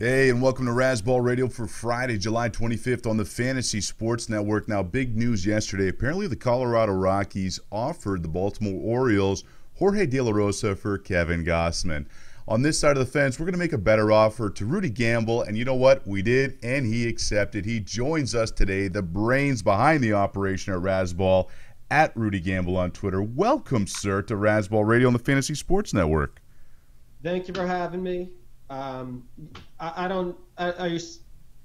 Hey, and welcome to Razzball Radio for Friday, July 25th on the Fantasy Sports Network. Now, big news yesterday. Apparently, the Colorado Rockies offered the Baltimore Orioles Jorge De La Rosa for Kevin Gossman. On this side of the fence, we're going to make a better offer to Rudy Gamble, and you know what? We did, and he accepted. He joins us today, the brains behind the operation at Razzball, at Rudy Gamble on Twitter. Welcome, sir, to Razzball Radio on the Fantasy Sports Network. Thank you for having me. I don't. Are you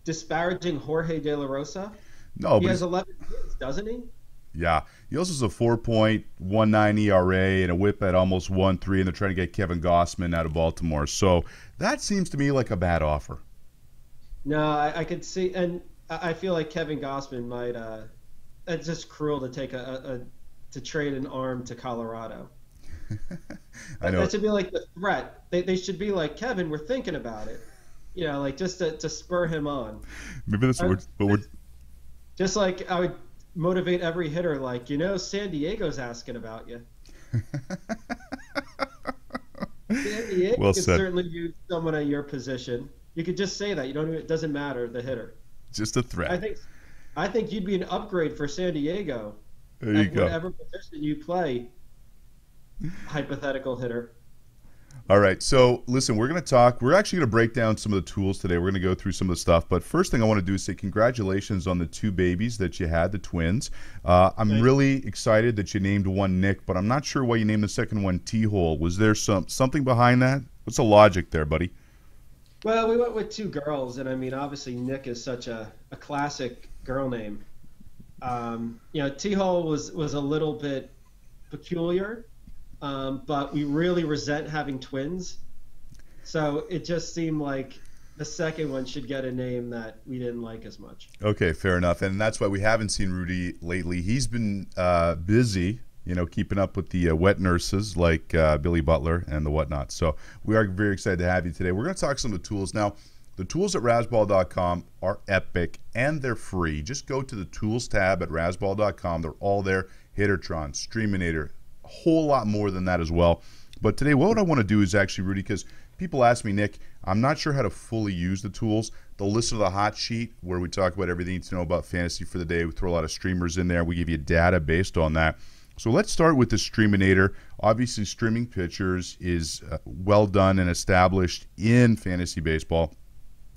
disparaging Jorge De La Rosa? No, He but has 11 hits, doesn't he? yeah. He also has a 4.19 ERA and a whip at almost 1.3, and they're trying to get Kevin Gossman out of Baltimore. So that seems to me like a bad offer. No, I could see, and I feel like Kevin Gossman might. It's just cruel to take to trade an arm to Colorado. I know. That should be like the threat. They should be like, Kevin, we're thinking about it. Like just to spur him on. Maybe that's what we're Just like I would motivate every hitter, like, San Diego's asking about you. San Diego well could said. certainly use someone at your position. You could just say that. You don't even, it doesn't matter, the hitter. Just a threat. I think you'd be an upgrade for San Diego There you at go. whatever position you play, hypothetical hitter. All right, so listen, we're actually going to break down some of the tools today. We're going to go through some of the stuff, but first thing I want to do is say congratulations on the two babies that you had, the twins. I'm really excited that you named one Nick, but I'm not sure why you named the second one T-Hole. Was there something behind that? What's the logic there, buddy? Well, we went with two girls, and I mean, obviously Nick is such a classic girl name. T-Hole was a little bit peculiar. But we really resent having twins. So it just seemed like the second one should get a name that we didn't like as much. Okay, fair enough. And that's why we haven't seen Rudy lately. He's been busy, keeping up with the wet nurses like Billy Butler and the whatnot. So we are very excited to have you today. We're going to talk some of the tools. Now, the tools at Razzball.com are epic, and they're free. Just go to the Tools tab at Razzball.com. They're all there. Hittertron, Streaminator, a whole lot more than that as well. But today, what I want to do is actually, Rudy, because people ask me, Nick, I'm not sure how to fully use the tools. The list of the hot sheet, where we talk about everything to know about fantasy for the day. We throw a lot of streamers in there. We give you data based on that. So let's start with the Streaminator. Obviously, streaming pitchers is well done and established in fantasy baseball.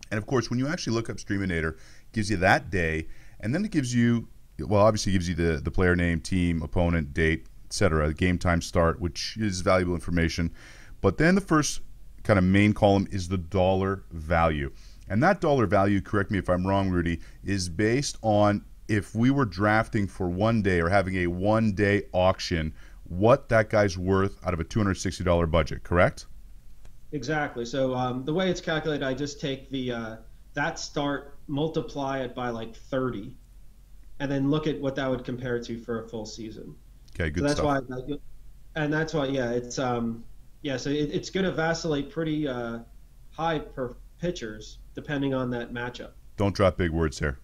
And, of course, when you actually look up Streaminator, it gives you that day, and then it gives you, well, obviously gives you the player name, team, opponent, date, etc., game time start, which is valuable information. But then the first kind of main column is the dollar value. And that dollar value, correct me if I'm wrong, Rudy, is based on if we were drafting for one day or having a one-day auction, what that guy's worth out of a $260 budget, correct? Exactly. So the way it's calculated, I just take that start, multiply it by like 30, and then look at what that would compare to for a full season. Okay, good So that's stuff. why, it's so it's going to vacillate pretty high per pitchers depending on that matchup. Don't drop big words here.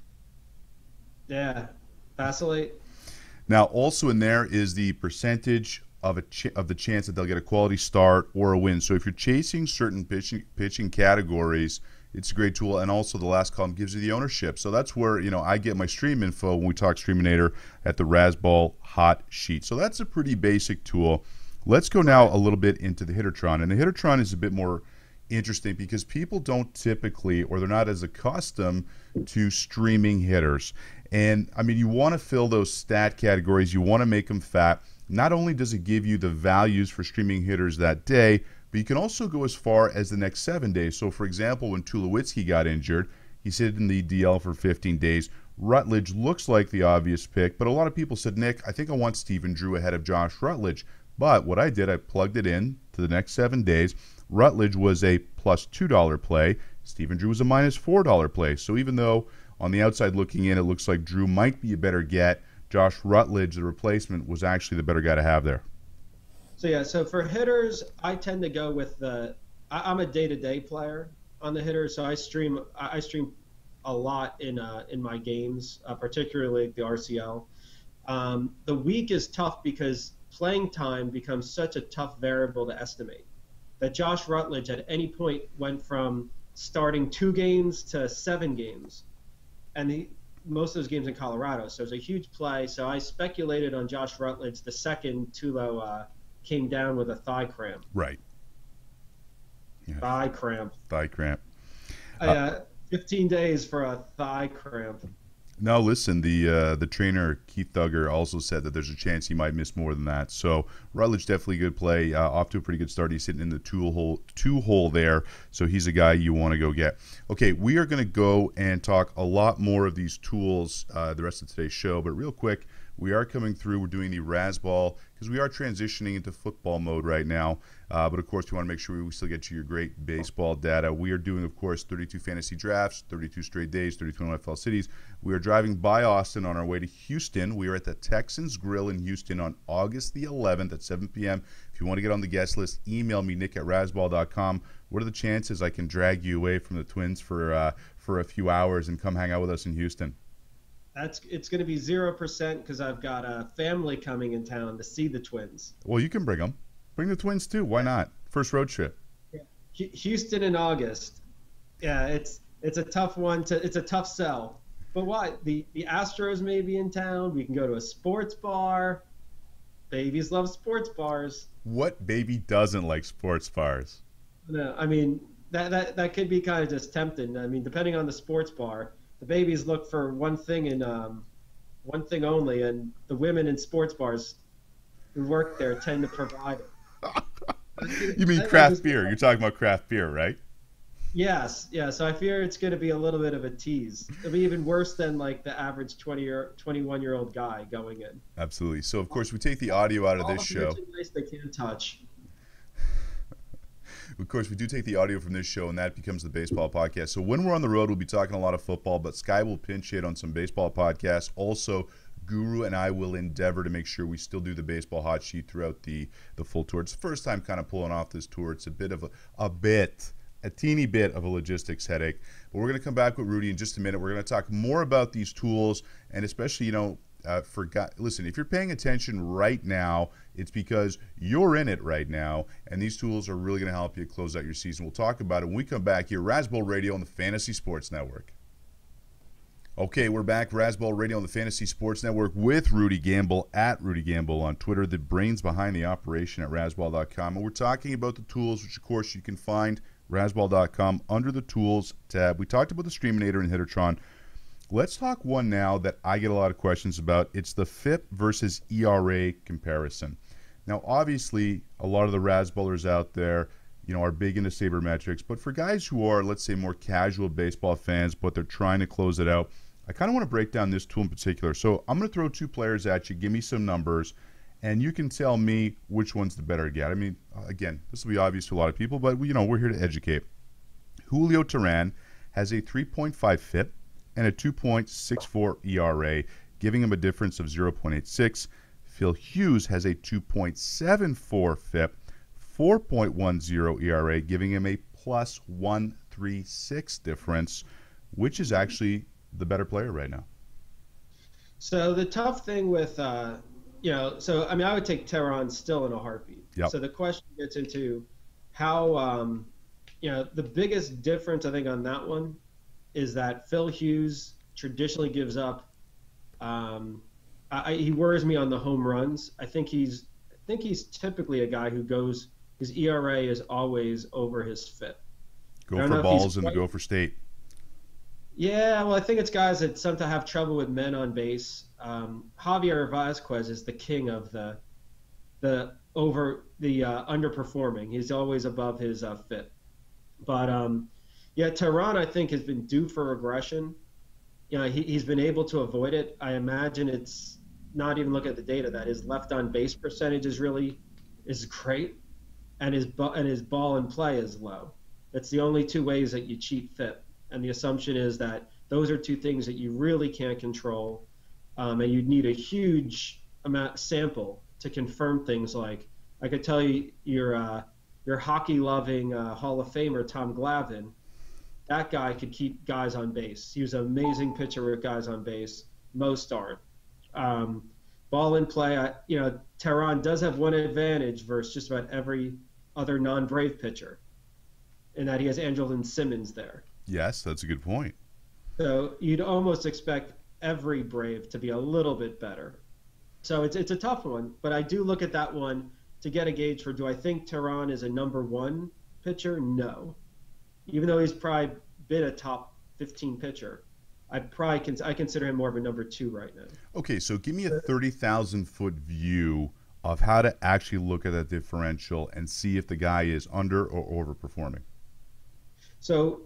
Yeah, vacillate. Now, also in there is the percentage of the chance that they'll get a quality start or a win. So if you're chasing certain pitching categories, it's a great tool. And also the last column gives you the ownership. So that's where I get my stream info when we talk Streaminator at the Razzball hot sheet. So that's a pretty basic tool. Let's go now a little bit into the Hittertron. And the Hittertron is a bit more interesting because people don't typically, or they're not as accustomed to streaming hitters. And I mean, you want to fill those stat categories. You want to make them fat. Not only does it give you the values for streaming hitters that day, but you can also go as far as the next 7 days. So, for example, when Tulowitzki got injured, he sat in the DL for 15 days. Rutledge looks like the obvious pick, but a lot of people said, Nick, I think I want Stephen Drew ahead of Josh Rutledge. But what I did, I plugged it in to the next 7 days. Rutledge was a plus $2 play. Stephen Drew was a minus $4 play. So even though on the outside looking in, it looks like Drew might be a better get, Josh Rutledge, the replacement, was actually the better guy to have there. So for hitters, I tend to go with I'm a day-to-day player on the hitters, so I stream a lot in my games, particularly the RCL. The week is tough because playing time becomes such a tough variable to estimate. That Josh Rutledge at any point went from starting 2 games to 7 games, and most of those games in Colorado. So it's a huge play. So I speculated on Josh Rutledge the second Tulo came down with a thigh cramp. Right. Yeah. Thigh cramp. Thigh cramp. 15 days for a thigh cramp. No, listen, the trainer, Keith Thugger, also said that there's a chance he might miss more than that. So Rutledge, definitely good play. Off to a pretty good start. He's sitting in the two hole there. So he's a guy you want to go get. Okay, we are going to go and talk a lot more of these tools the rest of today's show. But real quick, we are coming through. We're doing the Razzball because we are transitioning into football mode right now. But, of course, we want to make sure we still get you your great baseball data. We are doing, of course, 32 fantasy drafts, 32 straight days, 32 NFL cities. We are driving by Austin on our way to Houston. We are at the Texans Grill in Houston on August the 11th at 7 p.m. If you want to get on the guest list, email me, nick@razzball.com. What are the chances I can drag you away from the Twins for a few hours and come hang out with us in Houston? It's going to be 0% because I've got a family coming in town to see the Twins. Well, you can bring them. Bring the Twins too. Why not? First road trip. Yeah. Houston in August. Yeah, it's a tough one it's a tough sell. But why? The Astros may be in town. We can go to a sports bar. Babies love sports bars. What baby doesn't like sports bars? No, I mean that could be kind of just tempting. I mean, depending on the sports bar, the babies look for one thing only, and the women in sports bars who work there tend to provide it. You mean craft beer? You're talking about craft beer, right? Yes, yeah. So I fear it's going to be a little bit of a tease. It'll be even worse than like the average 21-year-old guy going in. Absolutely. So of course we take the audio out of this show. They can't touch. Of course, we do take the audio from this show, and that becomes the baseball podcast. So when we're on the road, we'll be talking a lot of football, but Sky will pinch hit on some baseball podcasts. Also, Guru and I will endeavor to make sure we still do the baseball hot sheet throughout the full tour. It's the first time kind of pulling off this tour. It's a teeny bit of a logistics headache. But we're going to come back with Rudy in just a minute. We're going to talk more about these tools, and especially, listen, if you're paying attention right now, it's because you're in it right now, and these tools are really going to help you close out your season. We'll talk about it when we come back here. Razzball Radio on the Fantasy Sports Network. Okay, we're back. Razzball Radio on the Fantasy Sports Network with Rudy Gamble at Rudy Gamble on Twitter, the brains behind the operation at Razzball.com. And we're talking about the tools, which, of course, you can find Razzball.com under the Tools tab. We talked about the Streaminator and Hittertron. Let's talk one now that I get a lot of questions about. It's the FIP versus ERA comparison. Now, obviously, a lot of the Razzballers out there, are big into sabermetrics. But for guys who are, let's say, more casual baseball fans, but they're trying to close it out, I kind of want to break down this tool in particular. So I'm going to throw two players at you. Give me some numbers, and you can tell me which one's the better get. I mean, again, this will be obvious to a lot of people, but we're here to educate. Julio Teheran has a 3.5 FIP and a 2.64 ERA, giving him a difference of 0.86. Phil Hughes has a 2.74 FIP, 4.10 ERA, giving him a plus 136 difference, which is actually the better player right now. So the tough thing with, I would take Teheran still in a heartbeat. Yep. So the question gets into how, the biggest difference I think on that one is that Phil Hughes traditionally gives up. He worries me on the home runs. I think he's typically a guy who goes. His ERA is always over his FIP. Go for balls and go for state. Yeah, well, I think it's guys that sometimes have trouble with men on base. Javier Vazquez is the king of the underperforming. He's always above his FIP. But Teheran, I think, has been due for regression. He's been able to avoid it. I imagine it's not even look at the data that his left on base percentage is great, and his ball in play is low. That's the only two ways that you cheat FIP. And the assumption is that those are two things that you really can't control, and you'd need a huge amount sample to confirm things like, I could tell you your hockey-loving Hall of Famer Tom Glavine, that guy could keep guys on base. He was an amazing pitcher with guys on base. Most aren't. Ball in play, Teheran does have one advantage versus just about every other non-Brave pitcher. in that he has Angelin Simmons there. Yes, that's a good point. So you'd almost expect every Brave to be a little bit better. So it's a tough one, but I do look at that one to get a gauge for, do I think Tehran is a number one pitcher? No. Even though he's probably been a top 15 pitcher, I consider him more of a number two right now. Okay, so give me a 30,000-foot view of how to actually look at that differential and see if the guy is under or overperforming. So,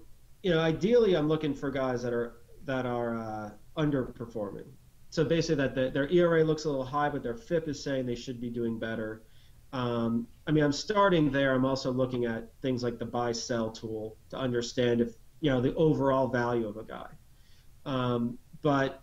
ideally, I'm looking for guys that are underperforming. So basically, that their ERA looks a little high, but their FIP is saying they should be doing better. I'm starting there. I'm also looking at things like the buy-sell tool to understand if the overall value of a guy. But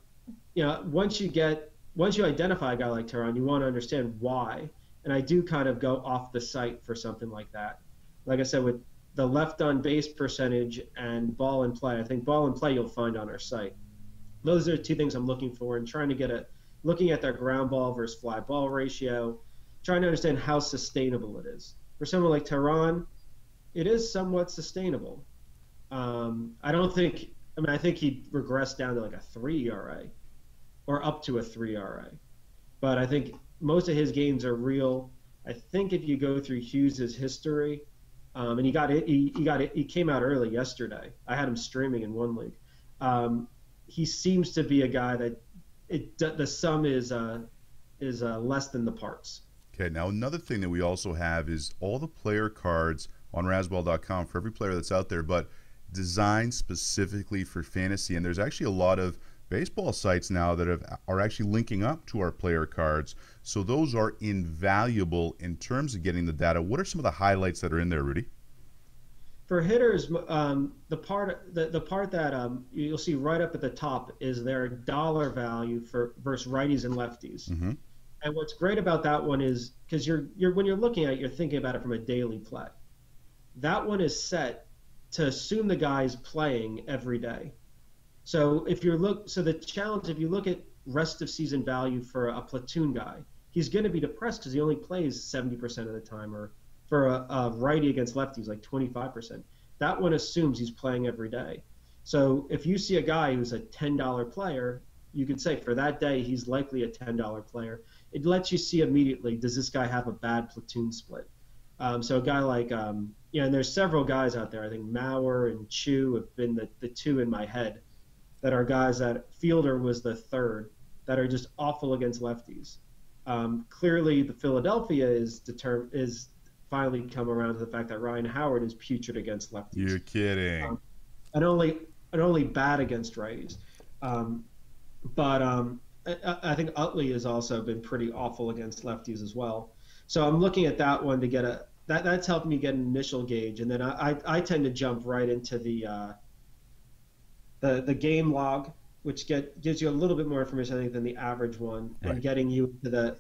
once you identify a guy like Tehran, you want to understand why. And I do kind of go off the site for something like that. Like I said, with the left on base percentage and ball in play, I think ball in play you'll find on our site. Those are two things I'm looking for and trying to looking at their ground ball versus fly ball ratio, trying to understand how sustainable it is. For someone like Tehran, it is somewhat sustainable. I think he'd regress down to like a 3 ERA or up to a 3 ERA. But I think most of his games are real. I think if you go through Hughes's history, and he came out early yesterday. I had him streaming in one league. He seems to be a guy that the sum is less than the parts. Okay, now another thing that we also have is all the player cards on Razzball.com for every player that's out there, but designed specifically for fantasy. And there's actually a lot of baseball sites now that are actually linking up to our player cards. So those are invaluable in terms of getting the data. What are some of the highlights that are in there, Rudy? For hitters, the part that you'll see right up at the top is their dollar value versus righties and lefties. Mm-hmm. And what's great about that one is because when you're looking at it, you're thinking about it from a daily play. That one is set to assume the guy's playing every day. So the challenge, if you look at rest of season value for a platoon guy, he's going to be depressed because he only plays 70% of the time, or for a righty against lefties, like 25%. That one assumes he's playing every day. So if you see a guy who's a $10 player, you could say for that day he's likely a $10 player. It lets you see immediately, does this guy have a bad platoon split? So a guy like, and there's several guys out there. I think Mauer and Chu have been the two in my head that are guys that Fielder was the third that are just awful against lefties. Clearly, the Philadelphia is finally come around to the fact that Ryan Howard is putrid against lefties. You're kidding. And only bad against righties. But I think Utley has also been pretty awful against lefties as well. So I'm looking at that one to get that's helped me get an initial gauge, and then I tend to jump right into the game log, which gives you a little bit more information, I think, than the average one, and getting you to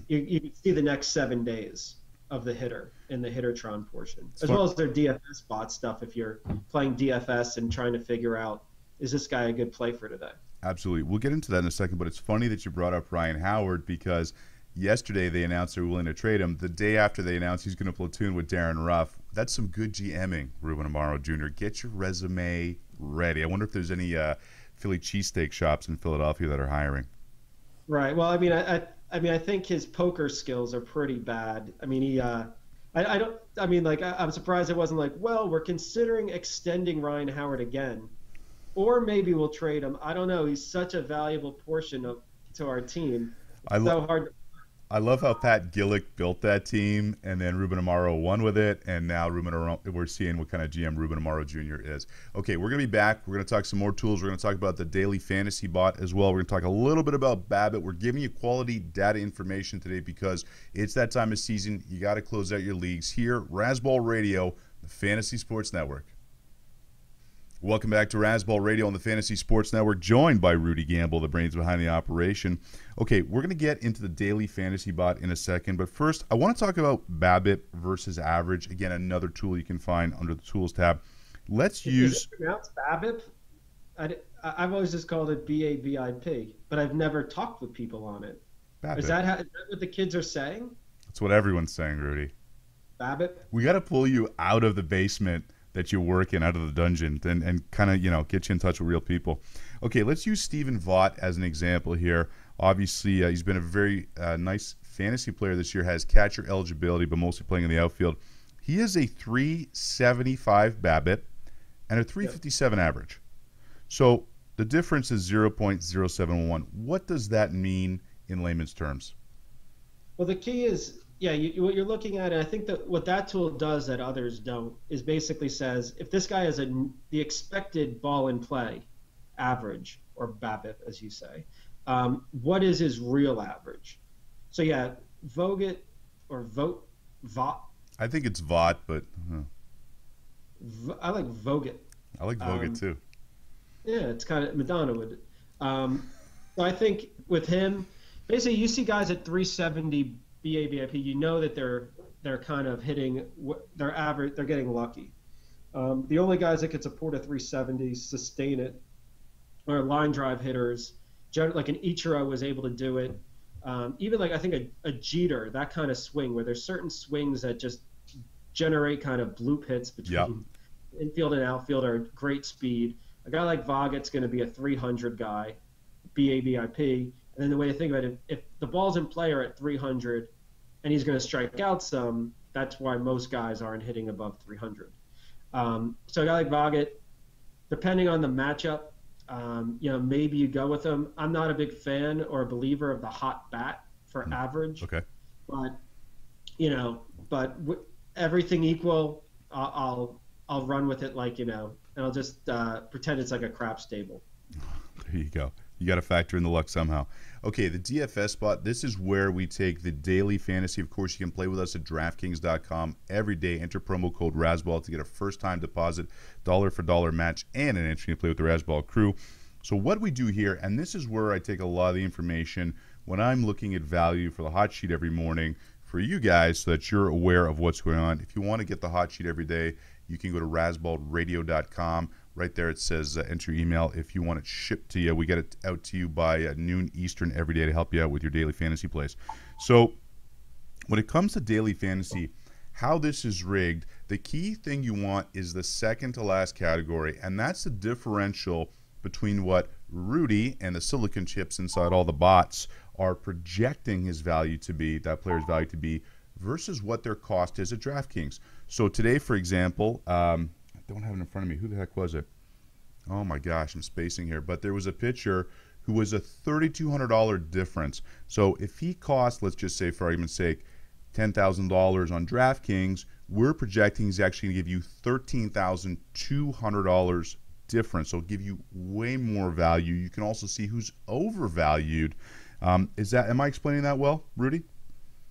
you can see the next 7 days of the hitter in the Hittertron portion, as well as their DFS bot stuff if you're playing DFS and trying to figure out, is this guy a good play for today? Absolutely. We'll get into that in a second, but it's funny that you brought up Ryan Howard because yesterday they announced they're willing to trade him. The day after they announced he's going to platoon with Darren Ruff. That's some good GMing, Ruben Amaro Jr. Get your resume ready. I wonder if there's any Philly cheesesteak shops in Philadelphia that are hiring. Right. Well, I think his poker skills are pretty bad. I'm surprised it wasn't like, well, we're considering extending Ryan Howard again, or maybe we'll trade him. I don't know. He's such a valuable portion to our team. It's so hard. I love how Pat Gillick built that team, and then Ruben Amaro won with it, and now we're seeing what kind of GM Ruben Amaro Jr. is. Okay, we're going to be back. We're going to talk some more tools. We're going to talk about the daily fantasy bot as well. We're going to talk a little bit about BABIP. We're giving you quality data information today because it's that time of season. You got to close out your leagues here. Razzball Radio, the Fantasy Sports Network. Welcome back to Razzball Radio on the Fantasy Sports Network, joined by Rudy Gamble, the brains behind the operation. Okay, we're going to get into the daily fantasy bot in a second, but first, I want to talk about BABIP versus average. Again, another tool you can find under the Tools tab. Is it pronounced BABIP? I've always just called it BABIP, but I've never talked with people on it. BABIP. Is that what the kids are saying? That's what everyone's saying, Rudy. BABIP? We got to pull you out of the basement that you're working out of the dungeon and kind of, get you in touch with real people. Okay, let's use Stephen Vaught as an example here. Obviously, he's been a very nice fantasy player this year, has catcher eligibility, but mostly playing in the outfield. He is a 375 BABIP and a 357 average. So the difference is 0.071. What does that mean in layman's terms? Well, the key is, what you're looking at, and I think that what that tool does that others don't, is basically says if this guy has the expected ball in play average, or BABIP, as you say, what is his real average? So Vogt or Vaught. I think it's Vaught, but I like Vogt. I like Vogt too. Yeah, it's kind of Madonna would. So I think with him, basically, you see guys at 370 BABIP, you know that they're kind of hitting their average. They're getting lucky. The only guys that could support a 370, sustain it, are line drive hitters. Like an Ichiro was able to do it. Even like I think a Jeter, that kind of swing where there's certain swings that just generate kind of bloop hits between infield and outfield are great speed. A guy like Vogt's going to be a 300 guy, BABIP. And then the way to think about it, if the ball's in play are at 300 and he's going to strike out some, that's why most guys aren't hitting above 300. So a guy like Vogt, depending on the matchup, maybe you go with him. I'm not a big fan or a believer of the hot bat for average. Okay. But everything equal, I'll run with it and I'll just pretend it's like a crap stable. There you go. You got to factor in the luck somehow. Okay, the DFS spot, this is where we take the daily fantasy. Of course, you can play with us at DraftKings.com every day. Enter promo code Razzball to get a first-time deposit, dollar-for-dollar match, and an entry to play with the Razzball crew. So what we do here, and this is where I take a lot of the information when I'm looking at value for the hot sheet every morning for you guys so that you're aware of what's going on. If you want to get the hot sheet every day, you can go to razzballradio.com. Right there it says enter your email if you want it shipped to you. We get it out to you by noon Eastern every day to help you out with your daily fantasy plays. So when it comes to daily fantasy, how this is rigged, the key thing you want is the second to last category, and that's the differential between what Rudy and the silicon chips inside all the bots are projecting his value to be, that player's value to be, versus what their cost is at DraftKings. So today, for example, I don't have it in front of me. Who the heck was it? Oh my gosh, I'm spacing here. But there was a pitcher who was a $3,200 difference. So if he cost, let's just say for argument's sake, $10,000 on DraftKings, we're projecting he's actually going to give you $13,200 difference. So it'll give you way more value. You can also see who's overvalued. Am I explaining that well, Rudy?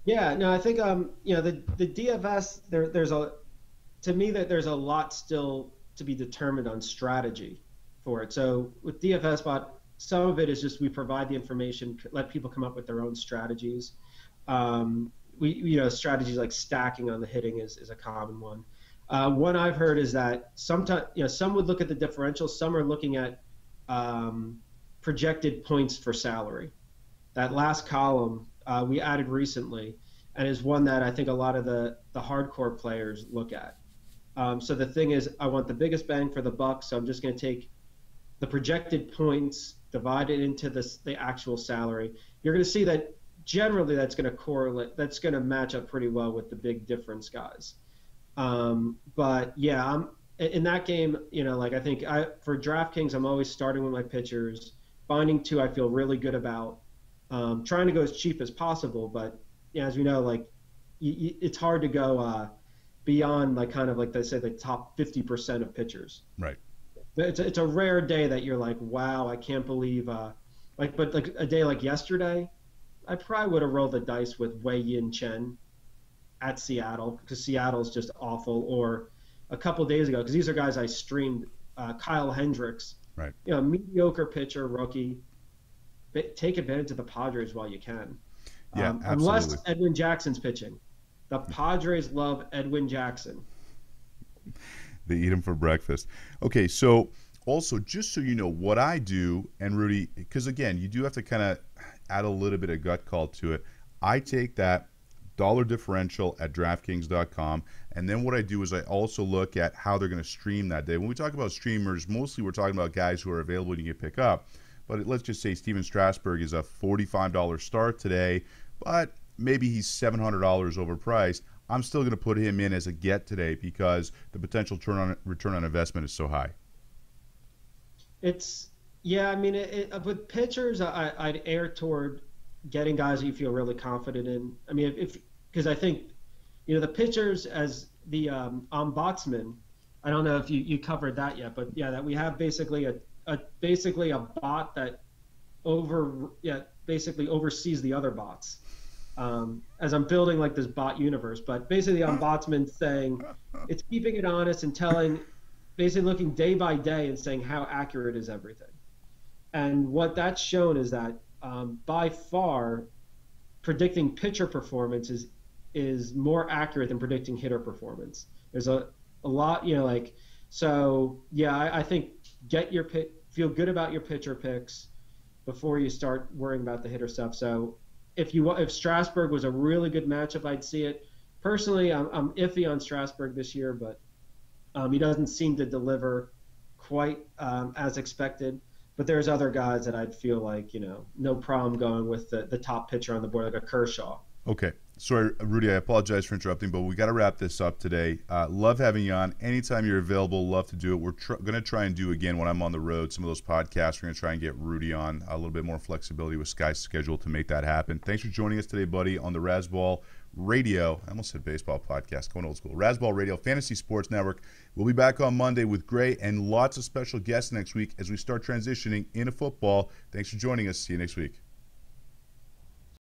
Yeah, no, I think the DFS there's a lot still to be determined on strategy for it. So with DFS bot, some of it is just we provide the information, let people come up with their own strategies. Strategies like stacking on the hitting is a common one. One I've heard is that sometimes some would look at the differential, some are looking at projected points for salary. That last column we added recently, and is one that I think a lot of the hardcore players look at. So the thing is, I want the biggest bang for the buck, so I'm just going to take the projected points, divide it into the actual salary. You're going to see that generally that's going to correlate, that's going to match up pretty well with the big difference guys. But yeah, I'm in that game. I think for DraftKings, I'm always starting with my pitchers, finding two I feel really good about. Trying to go as cheap as possible, but as we know, it's hard to go beyond they say the top 50% of pitchers. Right. It's a rare day that you're like, wow, I can't believe. But a day like yesterday, I probably would have rolled the dice with Wei Yin Chen at Seattle because Seattle's just awful. Or a couple of days ago, because these are guys I streamed, Kyle Hendricks. Right. Mediocre pitcher, rookie. Take advantage of the Padres while you can. Yeah, absolutely. Unless Edwin Jackson's pitching. The Padres love Edwin Jackson. They eat him for breakfast. Okay, so also, just so you know, what I do, and Rudy, because again, you do have to kind of add a little bit of gut call to it. I take that dollar differential at DraftKings.com. And then what I do is I also look at how they're going to stream that day. When we talk about streamers, mostly we're talking about guys who are available and you can pick up. But let's just say Steven Strasburg is a $45 start today, but maybe he's $700 overpriced. I'm still going to put him in as a get today because the potential return on investment is so high. Yeah, I mean, with pitchers, I'd err toward getting guys that you feel really confident in. I mean, because I think, the pitchers as the ombudsman. I don't know if you covered that yet, but yeah, that we have basically a bot that basically oversees the other bots. As I'm building like this bot universe, but basically the ombudsman saying it's keeping it honest and basically looking day by day and saying how accurate is everything. And what that's shown is that by far, predicting pitcher performance is more accurate than predicting hitter performance. There's a lot, so yeah, I think feel good about your pitcher picks before you start worrying about the hitter stuff. So if Strasburg was a really good matchup, I'd see it. Personally, I'm iffy on Strasburg this year, but he doesn't seem to deliver quite as expected. But there's other guys that I'd feel like, no problem going with the top pitcher on the board, like a Kershaw. Okay. Sorry, Rudy, I apologize for interrupting, but we got to wrap this up today. Love having you on. Anytime you're available, love to do it. We're going to try and do, again, when I'm on the road, some of those podcasts. We're going to try and get Rudy on, a little bit more flexibility with Sky's schedule to make that happen. Thanks for joining us today, buddy, on the Razzball Radio. I almost said baseball podcast, going old school. Razzball Radio, Fantasy Sports Network. We'll be back on Monday with Gray and lots of special guests next week as we start transitioning into football. Thanks for joining us. See you next week.